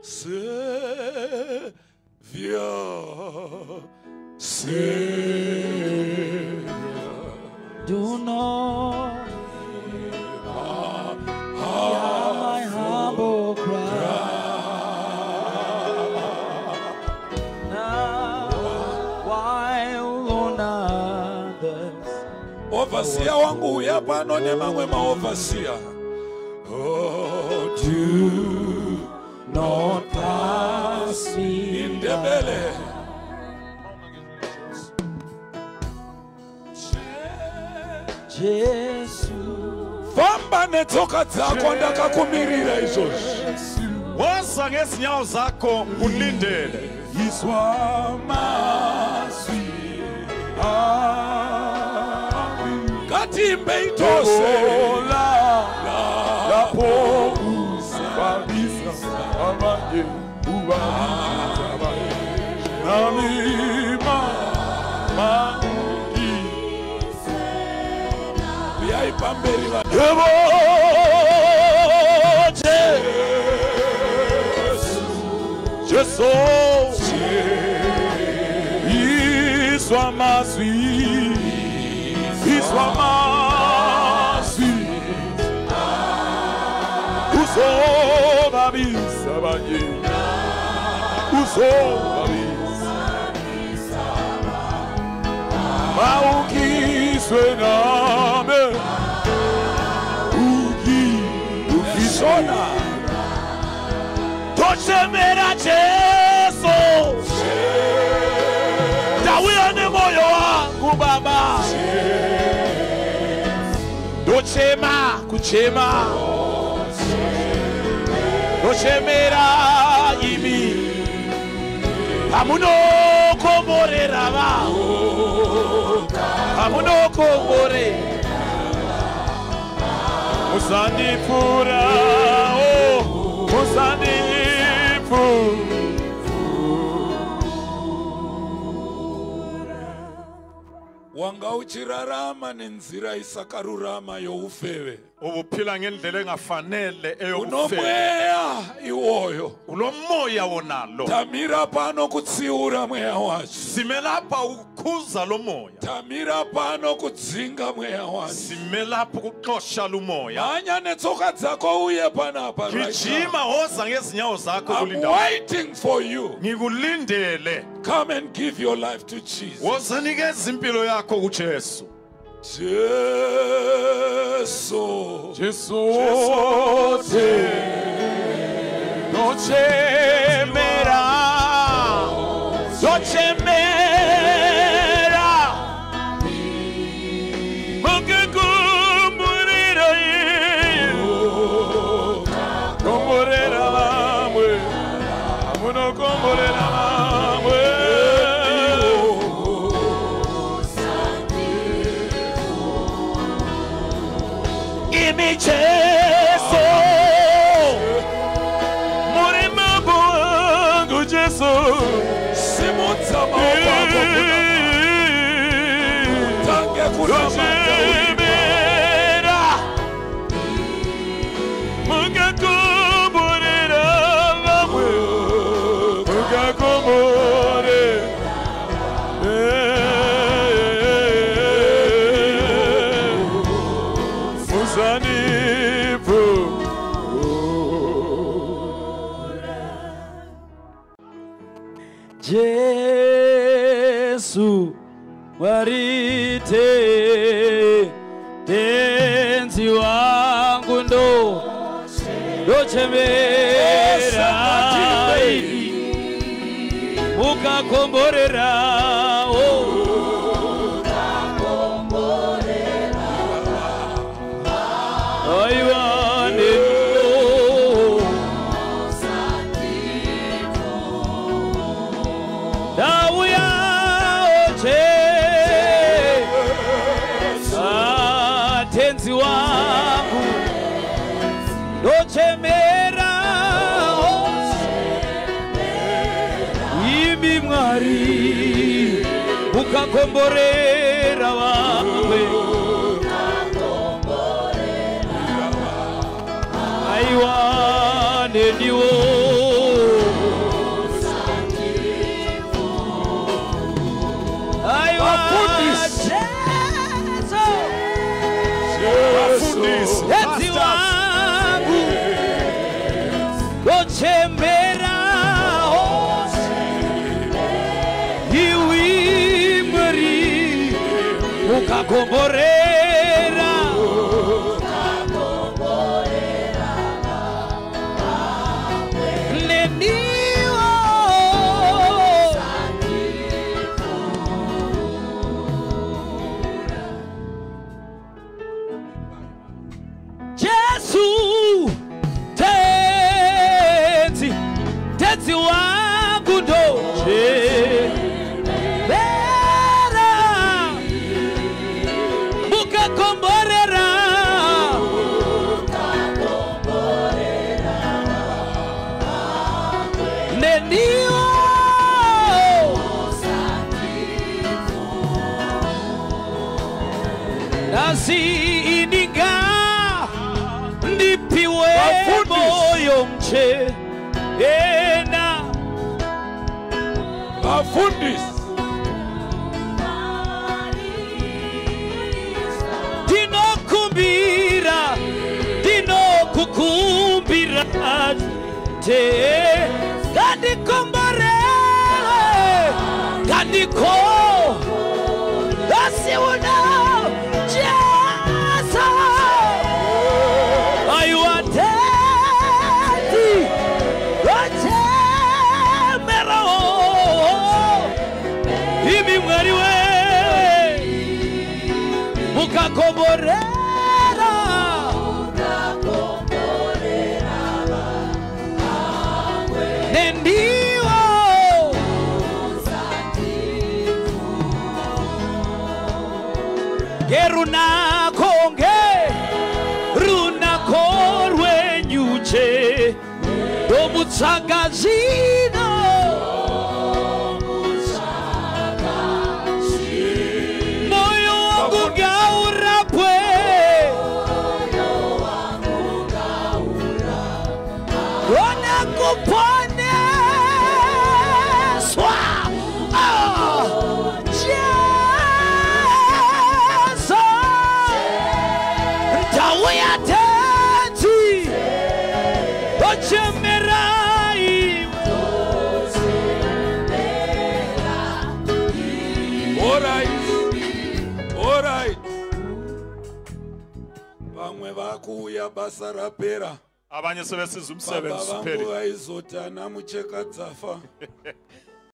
Savior, Do not hear my humble cry. Now, while on others, overseer wangu yapa no ne mangwe ma overseer. Oh, do not pass me in the belly. Jesus, Famba netoka zako ndaka kumirira izoshi. Woza ngezinyawo zakho ulindele. Iswamasi. Katimbe itose. Lapo usabisa amaye uba namima mangi Bia ipamberi wa Jesus Iswamasi Usobabisa baye Usobabisa Maukiswe name Ukisona Tochemera Jesu Dawiyane moyo wangu baba Dochema kuchema Dochemera imi Amuno komorera ba Amuno komore Musanipura oh Musanipura Wanga uchirarama nenzira isakarurama yo ufewe. Ubuphila ngendlela engafanele eyokufela. Unomweya iwoyo. Ulomoya wonalo. Tamira pano kutsiura mweya wacho. Simelapha ukukhuza lo moya. Tamira pano kudzinga mweya wacho. Simelapha ukuxosha lo moya. Manya netsoka dzako uye panapa right Gijima now. hoza ngezinyawo zakho I'm kulinda. waiting for you. Ngikulindele. Come and give your life to Jesus. Woza nikeza impilo yakho kuJesu. Jesu. Jesu. Dochemera. Dochemera. Mukekumurira komorera mamwe. Amuno komorera mamwe. Imi Jesu Murima bungu Jesu Simutsa mawako Tange Dochemera Mukakumurira mamwe Mukakumure Musanifu Jesu warite tenzi wangu ndo dochemera ukakomborera aiwane Dawuya oche tenzi wangu dochemera imi mwari ukakomborera wawe aiwane niwo chemera iwi mweri ukakomborera neniwo Jesu Tezi wangu ndoje Bera Mukakomborera Neniwo Nasi ininga Nipiwe moyo mche Ena Bafundis Dino kumbira Dino kukumbira Te Gandi kombare Gandi ko Asi una Jasa Ayu ateti Mero Imi mwari we Mukakomborera Nendiwo Geruna konge Runa korwe nyuche Domutsagazino Moyo wangu gaura pwe Wana kupone Swa Jesu Ntawuya teti Ochemerai All right. Vamwe vakuuya basa rapera. Abanye sebesiza umsebenzi Baba uphele. vangu vaizotana mucheka dzafa.